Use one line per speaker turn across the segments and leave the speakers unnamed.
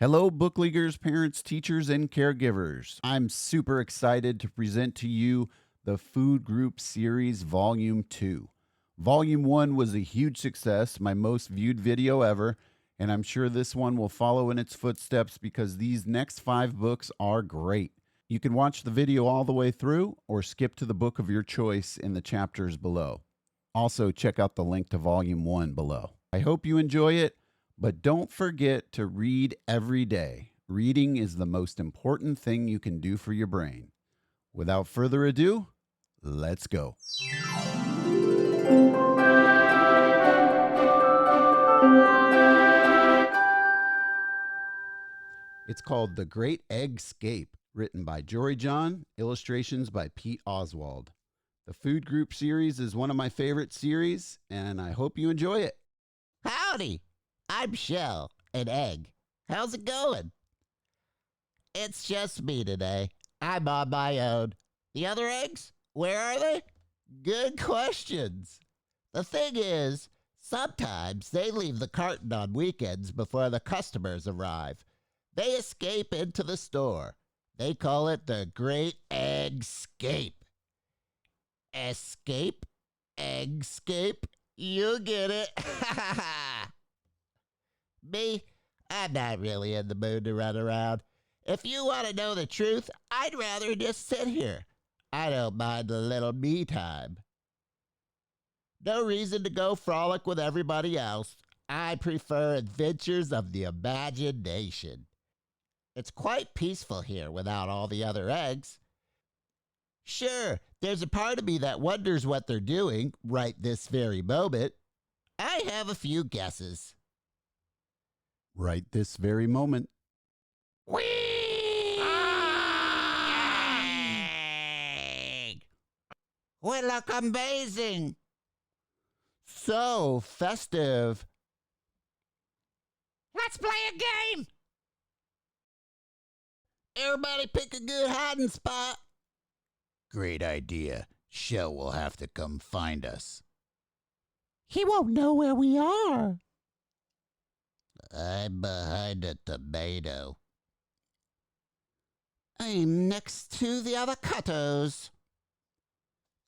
Hello, book leaguers, parents, teachers, and caregivers. I'm super excited to present to you the Food Group Series Volume 2. Volume 1 was a huge success, my most viewed video ever, and I'm sure this one will follow in its footsteps because these next 5 books are great. You can watch the video all the way through or skip to the book of your choice in the chapters below. Also, check out the link to Volume 1 below. I hope you enjoy it. But don't forget to read every day. Reading is the most important thing you can do for your brain. Without further ado, let's go. It's called The Great Eggscape, written by Jory, illustrations by Pete Oswald. The Food Group series is one of my favorite series, and I hope you enjoy it.
Howdy, I'm Shell, an egg. How's it going? It's just me today. I'm on my own. The other eggs, where are they? Good questions. The thing is, sometimes they leave the carton on weekends before the customers arrive. They escape into the store. They call it the Great Eggscape. Escape? Eggscape? You get it. Me, I'm not really in the mood to run around. If you want to know the truth, I'd rather just sit here. I don't mind a little me time. No reason to go frolic with everybody else. I prefer adventures of the imagination. It's quite peaceful here without all the other eggs. Sure, there's a part of me that wonders what they're doing right this very moment. I have a few guesses.
Right this very moment.
Whee! We look amazing.
So festive.
Let's play a game. Everybody pick a good hiding spot.
Great idea. Shell will have to come find us.
He won't know where we are. I'm behind a tomato. I'm next to the avocados.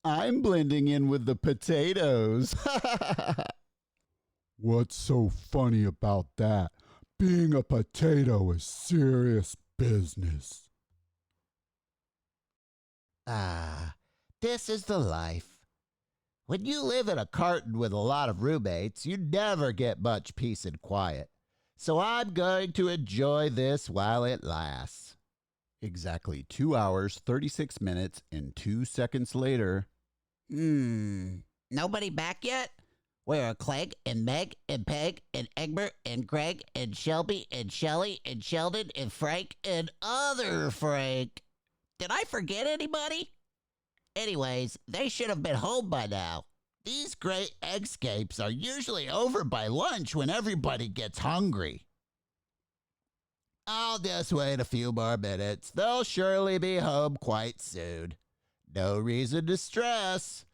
I'm blending in with the potatoes.
What's so funny about that? Being a potato is serious business.
Ah, this is the life. When you live in a carton with a lot of roommates, you never get much peace and quiet. So I'm going to enjoy this while it lasts.
Exactly 2 hours, 36 minutes, and 2 seconds later.
Nobody back yet? Where are Clegg and Meg and Peg and Egbert and Greg and Shelby and Shelley and Sheldon and Frank and other Frank? Did I forget anybody? Anyways, they should have been home by now. These Great Eggscapes are usually over by lunch when everybody gets hungry. I'll just wait a few more minutes. They'll surely be home quite soon. No reason to stress.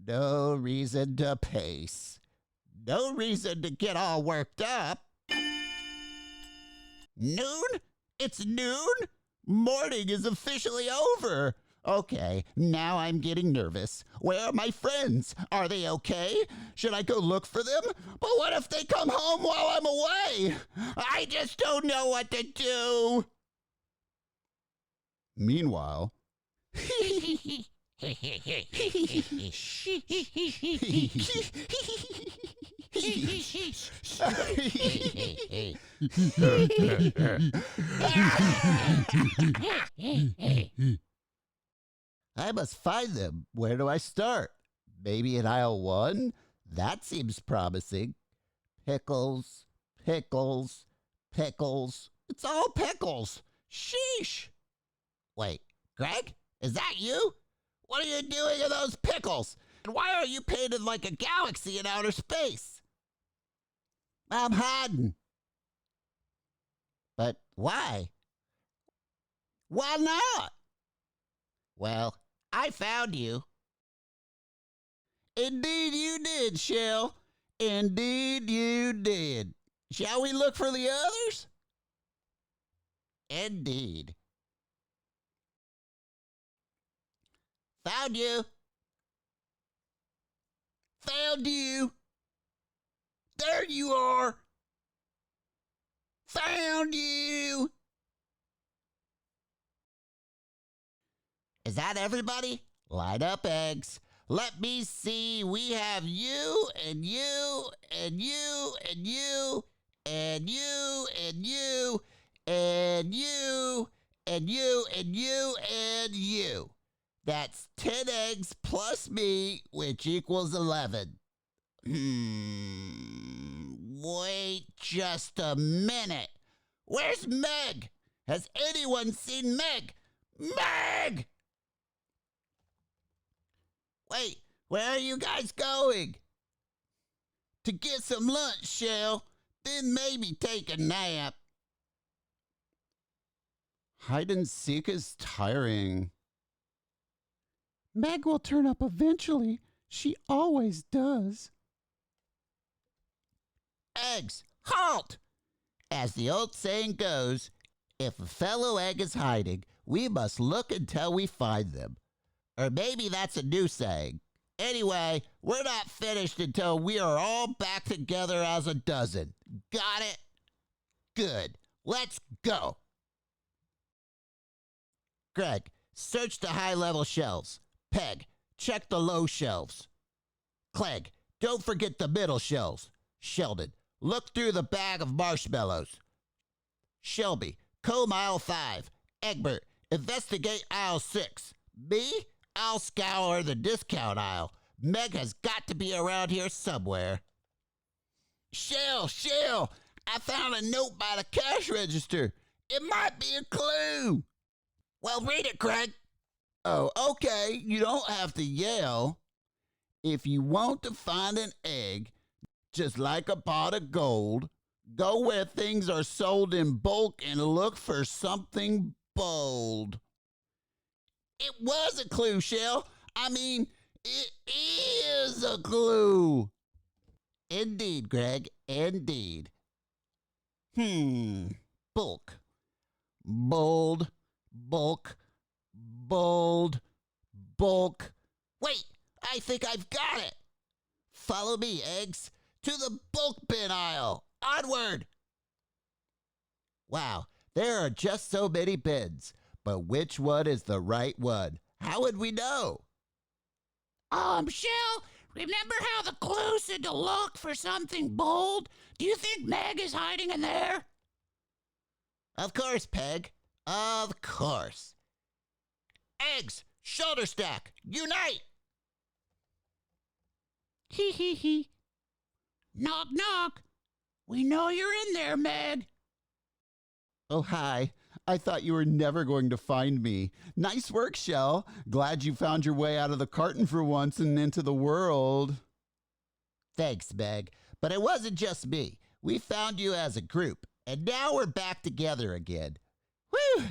No reason to pace. No reason to get all worked up. Noon? It's noon? Morning is officially over. Okay, now I'm getting nervous. Where are my friends? Are they okay? Should I go look for them? But what if they come home while I'm away? I just don't know what to do.
Meanwhile,
I must find them. Where do I start? Maybe in aisle 1? That seems promising. Pickles, pickles, pickles. It's all pickles. Sheesh. Wait, Greg? Is that you? What are you doing in those pickles? And why are you painted like a galaxy in outer space? I'm hiding. But why? Why not? Well, I found you. Indeed you did, Shell. Indeed you did. Shall we look for the others? Indeed. Found you. Found you. There you are. Found you. Is that everybody? Line up, eggs. Let me see. We have you and you and you and you and you and you and you and you and you and you. That's 10 eggs plus me, which equals 11. Wait just a minute. Where's Meg? Has anyone seen Meg? Meg! Wait, where are you guys going? To get some lunch, Shell, then maybe take a nap.
Hide and seek is tiring. Meg will turn up eventually. She always does.
Eggs, halt! As the old saying goes, if a fellow egg is hiding, we must look until we find them. Or maybe that's a new saying. Anyway, we're not finished until we are all back together as a dozen. Got it? Good. Let's go. Greg, search the high-level shelves. Peg, check the low shelves. Clegg, don't forget the middle shelves. Sheldon, look through the bag of marshmallows. Shelby, comb aisle 5. Egbert, investigate aisle 6. Me? I'll scour the discount aisle. Meg has got to be around here somewhere. Shell, I found a note by the cash register. It might be a clue. Well, read it, Craig.
Oh, okay. You don't have to yell. If you want to find an egg, just like a pot of gold, go where things are sold in bulk and look for something bold.
It was a clue, Shell. I mean, it is a clue. Indeed, Greg, indeed. Bulk. Bold, bulk, bold, bulk. Wait, I think I've got it. Follow me, eggs, to the bulk bin aisle. Onward. Wow, there are just so many bins. But which one is the right one? How would we know?
Shell, remember how the clue said to look for something bold? Do you think Meg is hiding in there?
Of course, Peg. Of course. Eggs, shoulder stack, unite!
Hee hee hee. Knock knock. We know you're in there, Meg.
Oh, hi. I thought you were never going to find me. Nice work, Shell. Glad you found your way out of the carton for once and into the world.
Thanks, Meg. But it wasn't just me. We found you as a group, and now we're back together again. Whew!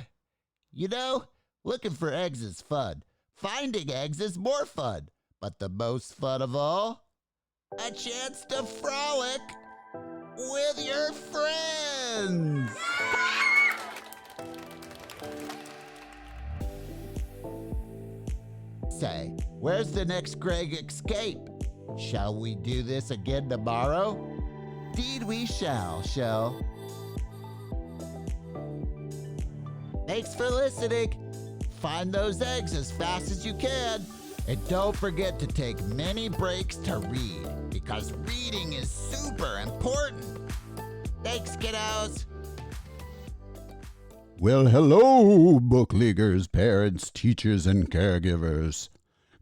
You know, looking for eggs is fun. Finding eggs is more fun. But the most fun of all? A chance to frolic with your friends! Say, where's the next Great Eggscape? Shall we do this again tomorrow? Indeed we shall, Shell. Thanks for listening. Find those eggs as fast as you can. And don't forget to take many breaks to read, because reading is super important. Thanks, kiddos.
Well, hello, book leaguers, parents, teachers, and caregivers.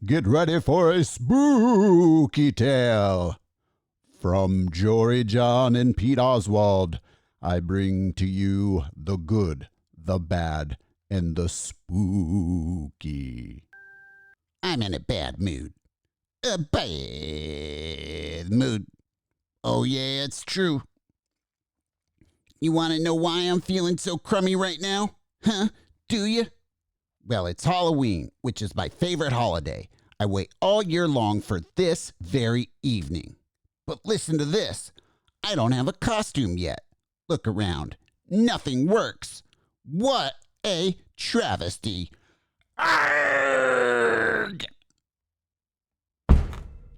Get ready for a spooky tale. From Jory, John, and Pete Oswald, I bring to you the good, the bad, and the spooky.
I'm in a bad mood. A bad mood. Oh, yeah, it's true. You want to know why I'm feeling so crummy right now? Huh? Do you? Well, it's Halloween, which is my favorite holiday. I wait all year long for this very evening. But listen to this. I don't have a costume yet. Look around. Nothing works. What a travesty. Arrgh!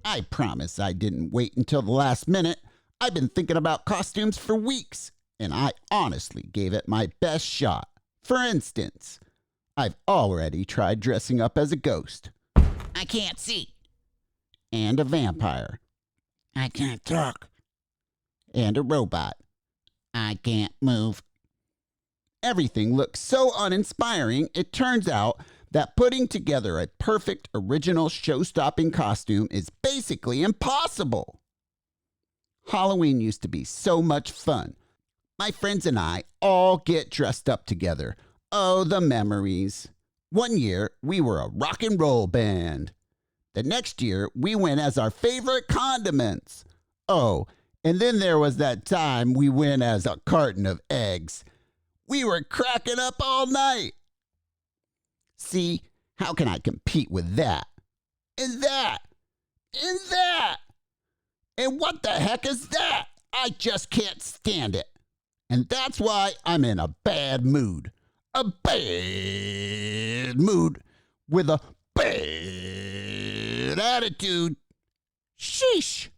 I promise I didn't wait until the last minute. I've been thinking about costumes for weeks, and I honestly gave it my best shot. For instance, I've already tried dressing up as a ghost.
I can't see.
And a vampire.
I can't talk.
And a robot. I can't move. Everything looks so uninspiring, it turns out that putting together a perfect original show-stopping costume is basically impossible. Halloween used to be so much fun. My friends and I all get dressed up together. Oh, the memories. One year, we were a rock and roll band. The next year, we went as our favorite condiments. Oh, and then there was that time we went as a carton of eggs. We were cracking up all night. See, how can I compete with that? And that? And that? And what the heck is that? I just can't stand it. And that's why I'm in a bad mood. A bad mood with a bad attitude. Sheesh.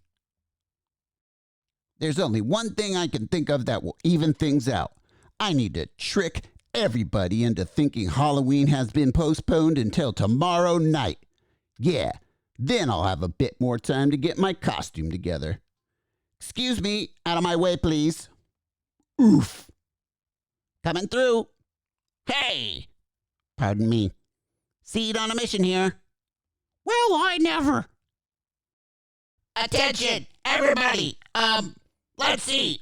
There's only one thing I can think of that will even things out. I need to trick everybody into thinking Halloween has been postponed until tomorrow night. Yeah, then I'll have a bit more time to get my costume together. Excuse me, out of my way, please. Oof. Coming through. Hey! Pardon me. Seed on a mission here.
Well, I never.
Attention, everybody. Let's see.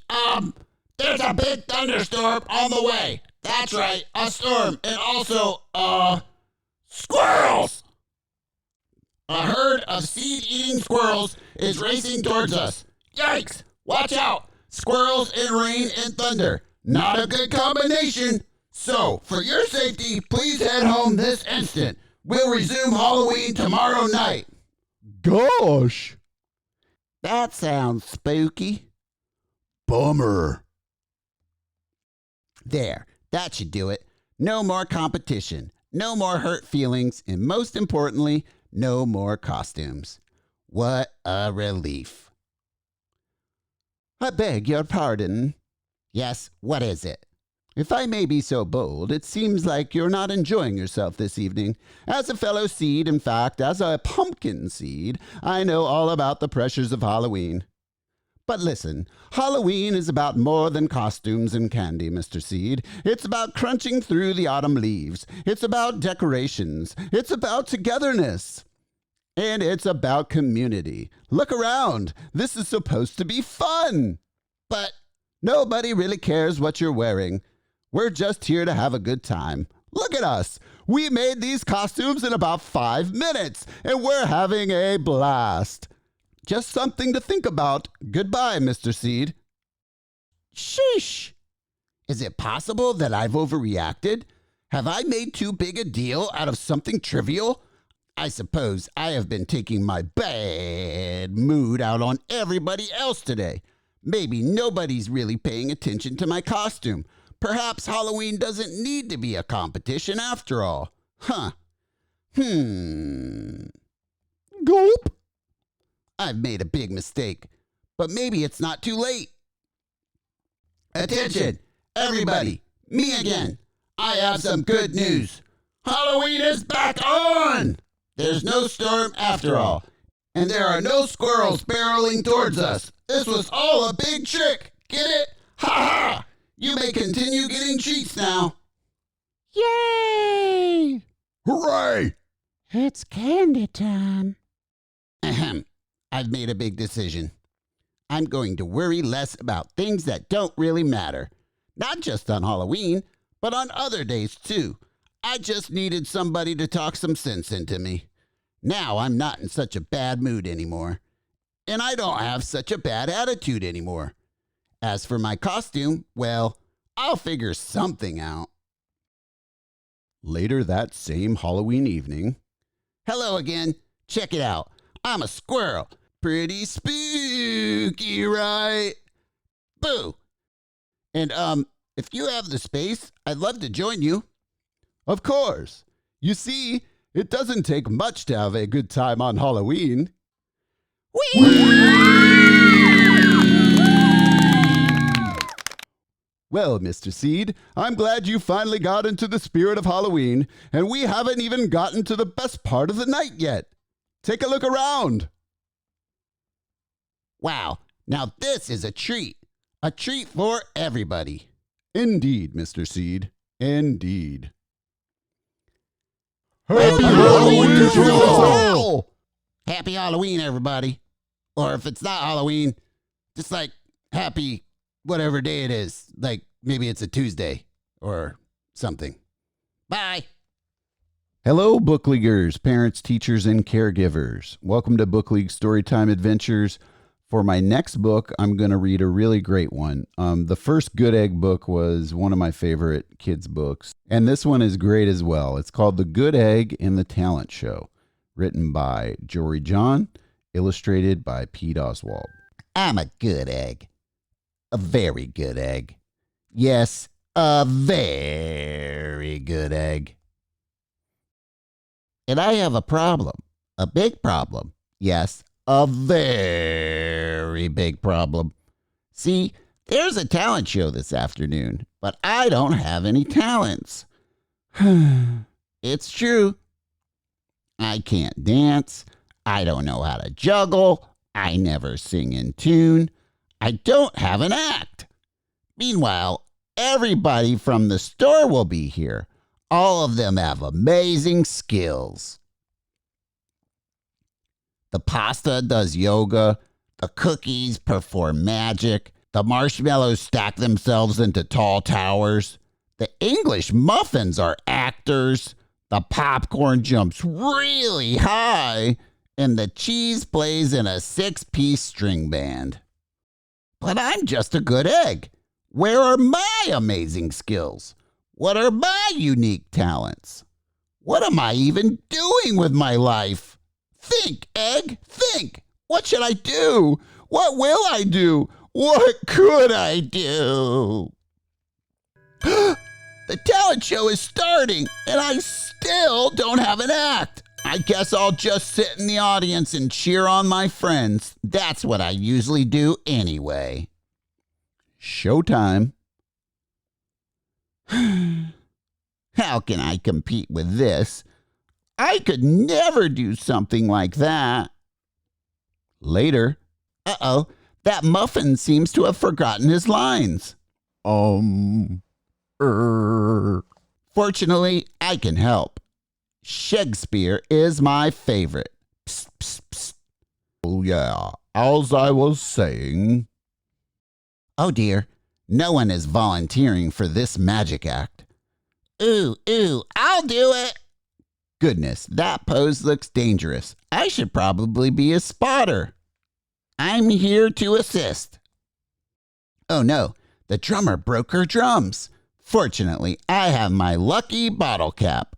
There's a big thunderstorm on the way. That's right, a storm. And also, squirrels! A herd of seed-eating squirrels is racing towards us. Yikes! Watch out! Squirrels and rain and thunder. Not a good combination. So, for your safety, please head home this instant. We'll resume Halloween tomorrow night.
Gosh!
That sounds spooky.
Bummer.
There, that should do it. No more competition, no more hurt feelings, and most importantly, no more costumes. What a relief. I beg your pardon. Yes, what is it? If I may be so bold, it seems like you're not enjoying yourself this evening. As a fellow seed, in fact, as a pumpkin seed, I know all about the pressures of Halloween. But listen, Halloween is about more than costumes and candy, Mr. Seed. It's about crunching through the autumn leaves. It's about decorations. It's about togetherness. And it's about community. Look around. This is supposed to be fun. But nobody really cares what you're wearing. We're just here to have a good time. Look at us. We made these costumes in about 5 minutes, and we're having a blast. Just something to think about. Goodbye, Mr. Seed. Sheesh. Is it possible that I've overreacted? Have I made too big a deal out of something trivial? I suppose I have been taking my bad mood out on everybody else today. Maybe nobody's really paying attention to my costume. Perhaps Halloween doesn't need to be a competition after all. Huh. Gulp. I've made a big mistake, but maybe it's not too late. Attention, everybody, me again. I have some good news. Halloween is back on! There's no storm after all, and there are no squirrels barreling towards us. This was all a big trick. Get it? Ha ha! You may continue getting treats now. Yay!
Hooray!
It's candy time. Ahem. I've made a big decision. I'm going to worry less about things that don't really matter. Not just on Halloween, but on other days too. I just needed somebody to talk some sense into me. Now I'm not in such a bad mood anymore. And I don't have such a bad attitude anymore. As for my costume, well, I'll figure something out.
Later that same Halloween evening.
Hello again. Check it out. I'm a squirrel. Pretty spooky, right? Boo. And, If you have the space, I'd love to join you.
Of course. You see, it doesn't take much to have a good time on Halloween. Well, Mr. Seed, I'm glad you finally got into the spirit of Halloween, and we haven't even gotten to the best part of the night yet. Take a look around.
Wow, now this is a treat. A treat for everybody.
Indeed, Mr. Seed. Indeed.
Happy
Halloween to
us
all!
Happy Halloween, everybody. Or if it's not Halloween, just like happy whatever day it is. Like maybe it's a Tuesday or something. Bye.
Hello, Book Leaguers, parents, teachers, and caregivers. Welcome to Book League Storytime Adventures. For my next book, I'm going to read a really great one. The first Good Egg book was one of my favorite kids' books, and this one is great as well. It's called The Good Egg and the Talent Show, written by Jory, illustrated by Pete Oswald.
I'm a good egg. A very good egg. Yes, a very good egg. And I have a problem. A big problem. Yes, a very big problem. See, there's a talent show this afternoon, but I don't have any talents. It's true. I can't dance. I don't know how to juggle. I never sing in tune. I don't have an act. Meanwhile, everybody from the store will be here. All of them have amazing skills. The pasta does yoga. The cookies perform magic. The marshmallows stack themselves into tall towers. The English muffins are actors. The popcorn jumps really high. And the cheese plays in a 6-piece string band. But I'm just a good egg. Where are my amazing skills? What are my unique talents? What am I even doing with my life? Think, egg, think. What should I do? What will I do? What could I do? The talent show is starting, and I still don't have an act. I guess I'll just sit in the audience and cheer on my friends. That's what I usually do anyway.
Showtime.
How can I compete with this? I could never do something like that.
Later.
Uh-oh, that muffin seems to have forgotten his lines. Fortunately, I can help. Shakespeare is my favorite. Psst, psst, psst.
Oh, yeah, as I was saying.
Oh dear, no one is volunteering for this magic act. Ooh, I'll do it. Goodness, that pose looks dangerous. I should probably be a spotter. I'm here to assist. Oh no, the drummer broke her drums. Fortunately, I have my lucky bottle cap.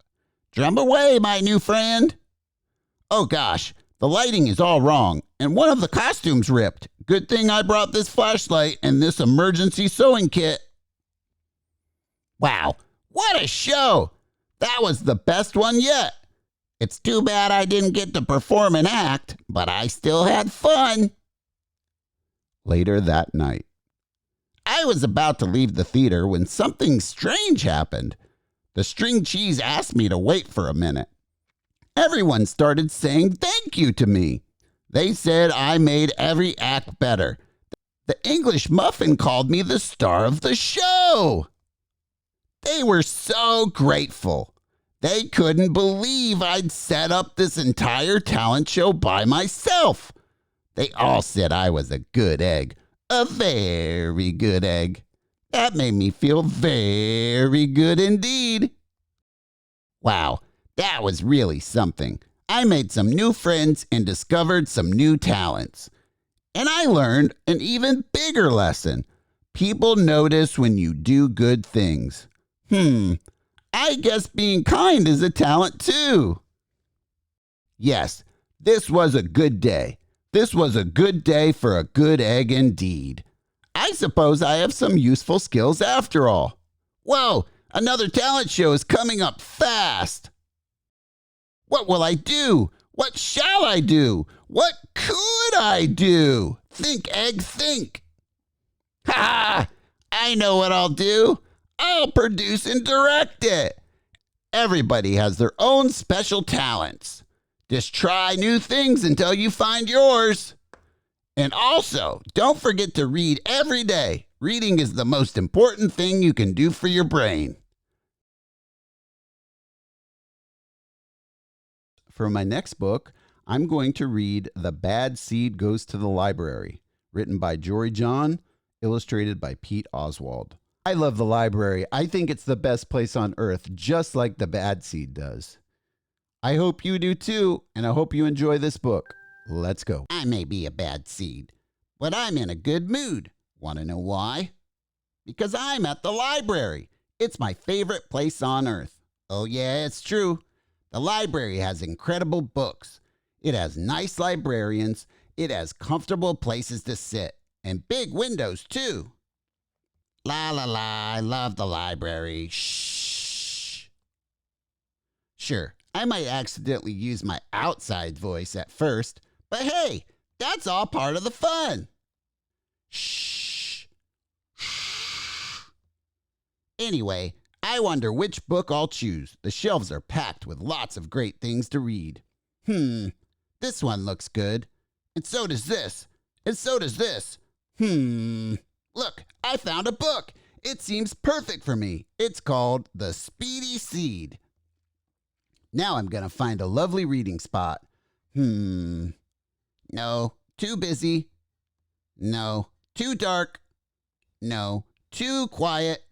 Drum away, my new friend. Oh gosh, the lighting is all wrong, and one of the costumes ripped. Good thing I brought this flashlight and this emergency sewing kit. Wow, what a show! That was the best one yet. It's too bad I didn't get to perform an act, but I still had fun.
Later that night.
I was about to leave the theater when something strange happened. The string cheese asked me to wait for a minute. Everyone started saying thank you to me. They said I made every act better. The English muffin called me the star of the show. They were so grateful. They couldn't believe I'd set up this entire talent show by myself. They all said I was a good egg, a very good egg. That made me feel very good indeed. Wow, that was really something. I made some new friends and discovered some new talents. And I learned an even bigger lesson. People notice when you do good things. I guess being kind is a talent too. Yes, this was a good day. This was a good day for a good egg indeed.
I suppose I have some useful skills after all. Whoa, another talent show is coming up fast. What will I do? What shall I do? What could I do? Think, Egg, think. Ha ha! I know what I'll do. I'll produce and direct it. Everybody has their own special talents. Just try new things until you find yours. And also, don't forget to read every day. Reading is the most important thing you can do for your brain. For my next book, I'm going to read The Bad Seed Goes to the Library, written by Jory, illustrated by Pete Oswald. I love the library. I think it's the best place on earth, just like the bad seed does. I hope you do too, and I hope you enjoy this book. Let's go. I may be a bad seed, but I'm in a good mood. Want to know why? Because I'm at the library. It's my favorite place on earth. Oh yeah, it's true. The library has incredible books. It has nice librarians. It has comfortable places to sit. And big windows, too. La la la, I love the library. Shh. Sure, I might accidentally use my outside voice at first, but hey, that's all part of the fun. Shh. Shh. Anyway, I wonder which book I'll choose. The shelves are packed with lots of great things to read. This one looks good. And so does this. And so does this. Look, I found a book. It seems perfect for me. It's called The Speedy Seed. Now I'm going to find a lovely reading spot. No, too busy. No, too dark. No, too quiet.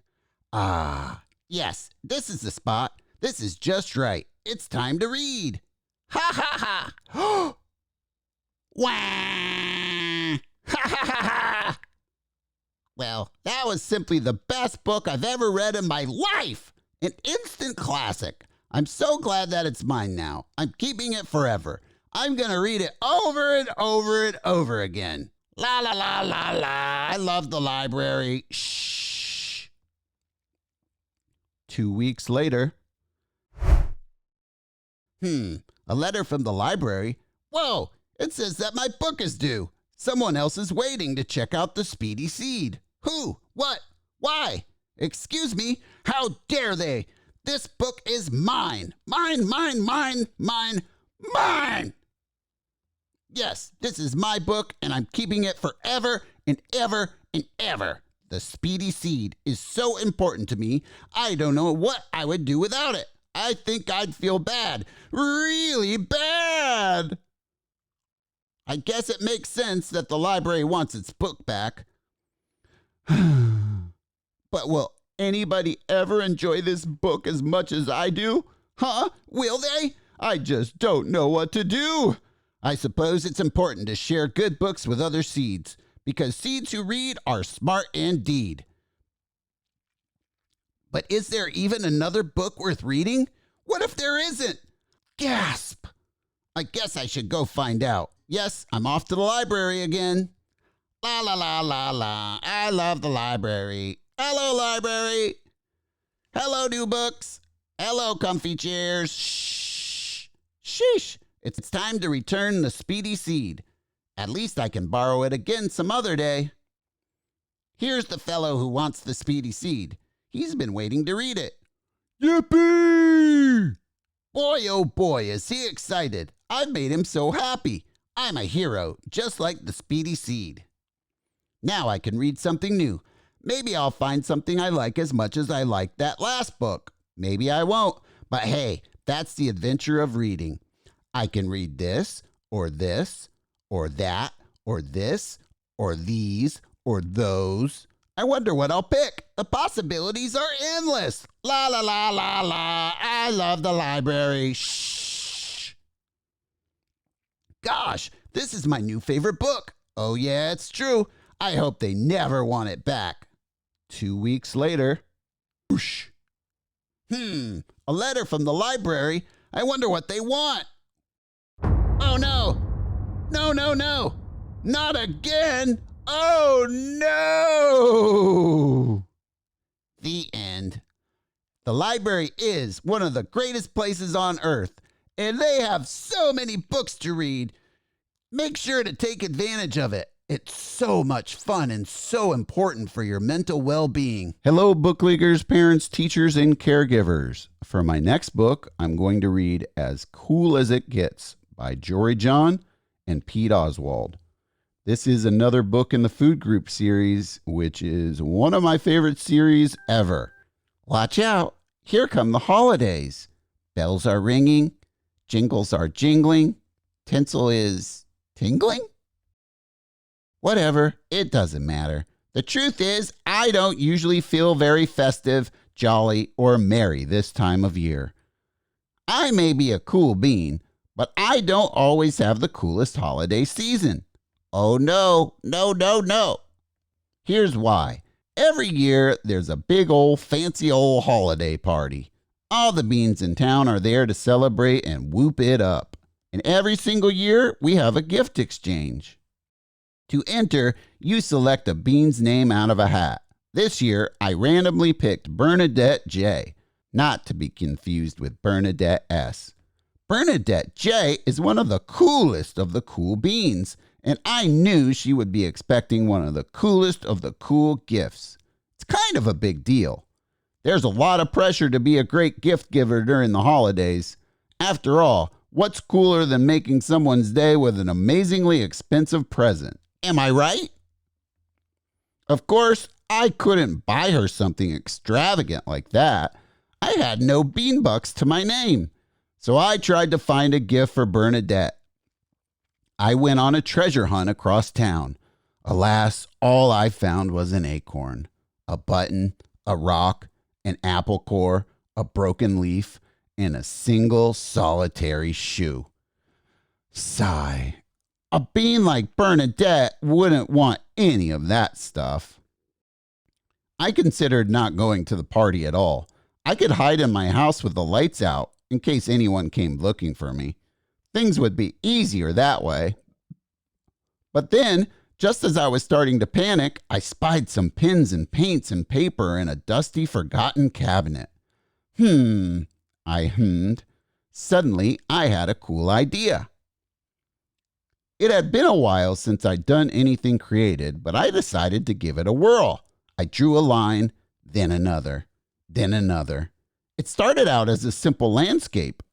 Ah, yes, this is the spot. This is just right. It's time to read. Ha ha ha. Wah! Ha ha ha ha. Well, that was simply the best book I've ever read in my life. An instant classic. I'm so glad that it's mine now. I'm keeping it forever. I'm going to read it over and over and over again. La la la la la. I love the library. Shh. 2 weeks later. A letter from the library. Whoa, it says that my book is due. Someone else is waiting to check out The Speedy Seed. Who? What? Why? Excuse me? How dare they? This book is mine. Mine, mine, mine, mine, mine. Yes, this is my book, and I'm keeping it forever and ever and ever. The Speedy Seed is so important to me, I don't know what I would do without it. I think I'd feel bad. Really bad. I guess it makes sense that the library wants its book back. But will anybody ever enjoy this book as much as I do? Huh? Will they? I just don't know what to do. I suppose it's important to share good books with other seeds, because seeds who read are smart indeed. But is there even another book worth reading? What if there isn't? Gasp! I guess I should go find out. Yes, I'm off to the library again. La la la la la. I love the library. Hello, library. Hello, new books. Hello, comfy chairs. Shh. Sheesh. It's time to return The Speedy Seed. At least I can borrow it again some other day. Here's the fellow who wants The Speedy Seed. He's been waiting to read it. Yippee! Boy, oh boy, is he excited. I've made him so happy. I'm a hero, just like The Speedy Seed. Now I can read something new. Maybe I'll find something I like as much as I liked that last book. Maybe I won't. But hey, that's the adventure of reading. I can read this, or this, or that, or this, or these, or those. I wonder what I'll pick. The possibilities are endless. La la la la la. I love the library. Shh. Gosh, this is my new favorite book. Oh yeah, it's true. I hope they never want it back. 2 weeks later. Whoosh. A letter from the library. I wonder what they want. Oh no. No, no, no. Not again. Oh no!
The end.
The library is one of the greatest places on earth, and they have so many books to read. Make sure to take advantage of it. It's so much fun and so important for your mental well-being. Hello, book leaguers, parents, teachers, and caregivers. For my next book, I'm going to read As Cool as It Gets by Jory John and Pete Oswald. This is another book in the food group series, which is one of my favorite series ever. Watch out. Here come the holidays. Bells are ringing. Jingles are jingling. Tinsel is tingling? Whatever, it doesn't matter. The truth is, I don't usually feel very festive, jolly, or merry this time of year. I may be a cool bean, but I don't always have the coolest holiday season. Oh no, no, no, no. Here's why. Every year, there's a big old fancy old holiday party. All the beans in town are there to celebrate and whoop it up. And every single year, we have a gift exchange. To enter, you select a bean's name out of a hat. This year, I randomly picked Bernadette J, not to be confused with Bernadette S. Bernadette J is one of the coolest of the cool beans, and I knew she would be expecting one of the coolest of the cool gifts. It's kind of a big deal. There's a lot of pressure to be a great gift giver during the holidays. After all, what's cooler than making someone's day with an amazingly expensive present? Am I right? Of course, I couldn't buy her something extravagant like that. I had no bean bucks to my name. So I tried to find a gift for Bernadette. I went on a treasure hunt across town. Alas, all I found was an acorn, a button, a rock, an apple core, a broken leaf, and a single solitary shoe. Sigh. A bean like Bernadette wouldn't want any of that stuff. I considered not going to the party at all. I could hide in my house with the lights out in case anyone came looking for me. Things would be easier that way. But then, just as I was starting to panic, I spied some pins and paints and paper in a dusty, forgotten cabinet. I hummed. Suddenly, I had a cool idea. It had been a while since I'd done anything creative, but I decided to give it a whirl. I drew a line, then another, then another. It started out as a simple landscape.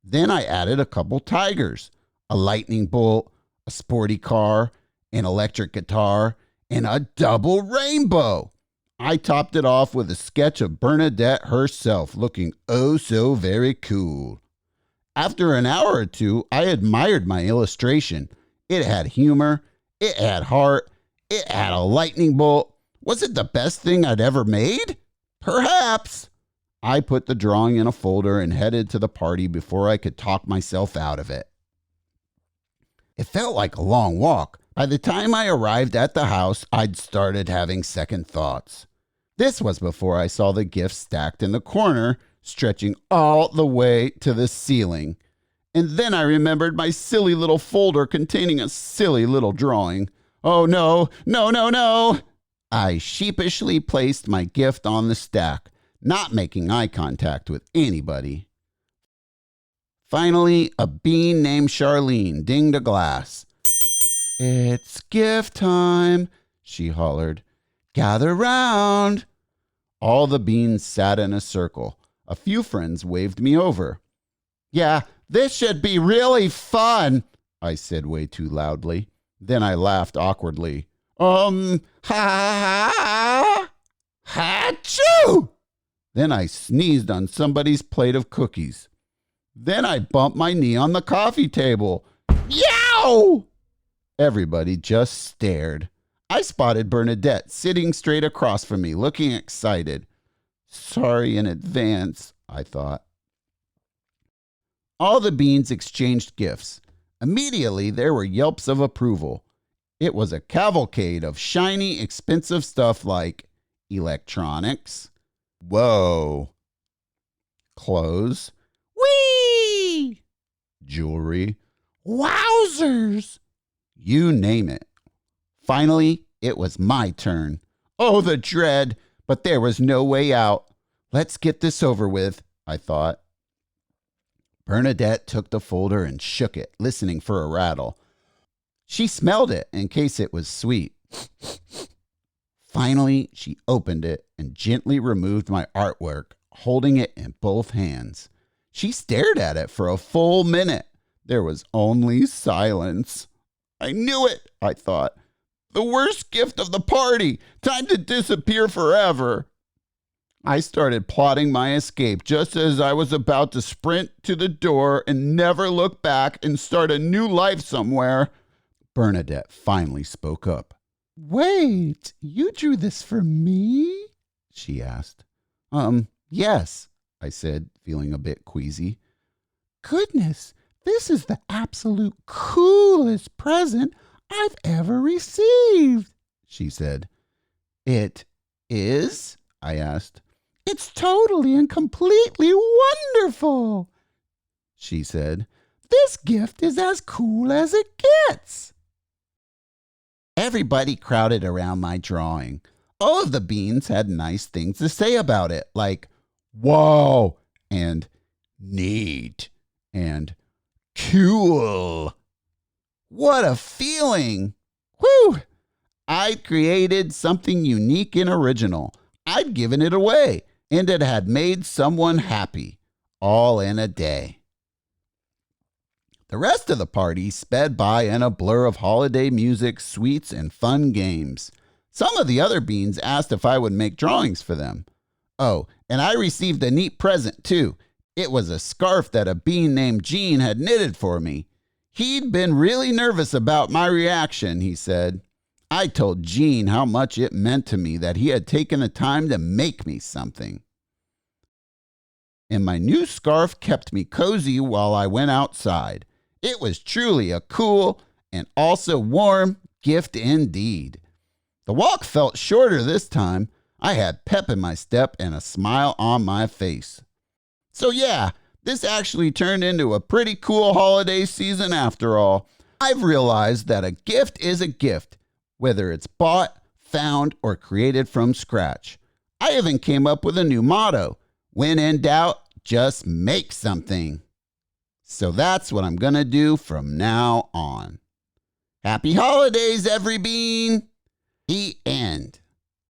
Then I added a couple tigers, a lightning bolt, a sporty car, an electric guitar, and a double rainbow. I topped it off with a sketch of Bernadette herself looking oh so very cool. After an hour or two, I admired my illustration. It had humor, it had heart, it had a lightning bolt. Was it the best thing I'd ever made? Perhaps. I put the drawing in a folder and headed to the party before I could talk myself out of it. It felt like a long walk. By the time I arrived at the house, I'd started having second thoughts. This was before I saw the gifts stacked in the corner, stretching all the way to the ceiling. And then I remembered my silly little folder containing a silly little drawing. Oh no, no, no, no! I sheepishly placed my gift on the stack, not making eye contact with anybody. Finally, a bean named Charlene dinged a glass. "It's gift time," she hollered. "Gather round." All the beans sat in a circle. A few friends waved me over. "Yeah, this should be really fun," I said way too loudly. Then I laughed awkwardly. Ha ha ha, ha-choo! Then I sneezed on somebody's plate of cookies. Then I bumped my knee on the coffee table. Yow! Everybody just stared. I spotted Bernadette sitting straight across from me, looking excited. Sorry in advance, I thought. All the beans exchanged gifts. Immediately, there were yelps of approval. It was a cavalcade of shiny, expensive stuff like electronics, whoa, clothes, whee, jewelry, wowzers, you name it. Finally, It was my turn. Oh, the dread! But there was no way out. Let's get this over with, I thought. Bernadette took the folder and shook it, listening for a rattle. She smelled it in case it was sweet. Finally, she opened it and gently removed my artwork, holding it in both hands. She stared at it for a full minute. There was only silence. I knew it, I thought. The worst gift of the party. Time to disappear forever. I started plotting my escape just as I was about to sprint to the door and never look back and start a new life somewhere. Bernadette finally spoke up.
Wait, you drew this for me?
She asked. Yes, I said, feeling a bit queasy.
Goodness, this is the absolute coolest present I've ever received, she said.
It is? I asked.
It's totally and completely wonderful, she said. This gift is as cool as it gets.
Everybody crowded around my drawing. All of the beans had nice things to say about it, like, wow, and neat, and cool. What a feeling! Whew! I'd created something unique and original. I'd given it away, and it had made someone happy, all in a day. The rest of the party sped by in a blur of holiday music, sweets, and fun games. Some of the other beans asked if I would make drawings for them. Oh, and I received a neat present, too. It was a scarf that a bean named Gene had knitted for me. He'd been really nervous about my reaction, he said. I told Gene how much it meant to me that he had taken the time to make me something. And my new scarf kept me cozy while I went outside. It was truly a cool and also warm gift indeed. The walk felt shorter this time. I had pep in my step and a smile on my face. So yeah, this actually turned into a pretty cool holiday season after all. I've realized that a gift is a gift, whether it's bought, found, or created from scratch. I even came up with a new motto. When in doubt, just make something. So that's what I'm going to do from now on. Happy holidays, every bean! The end.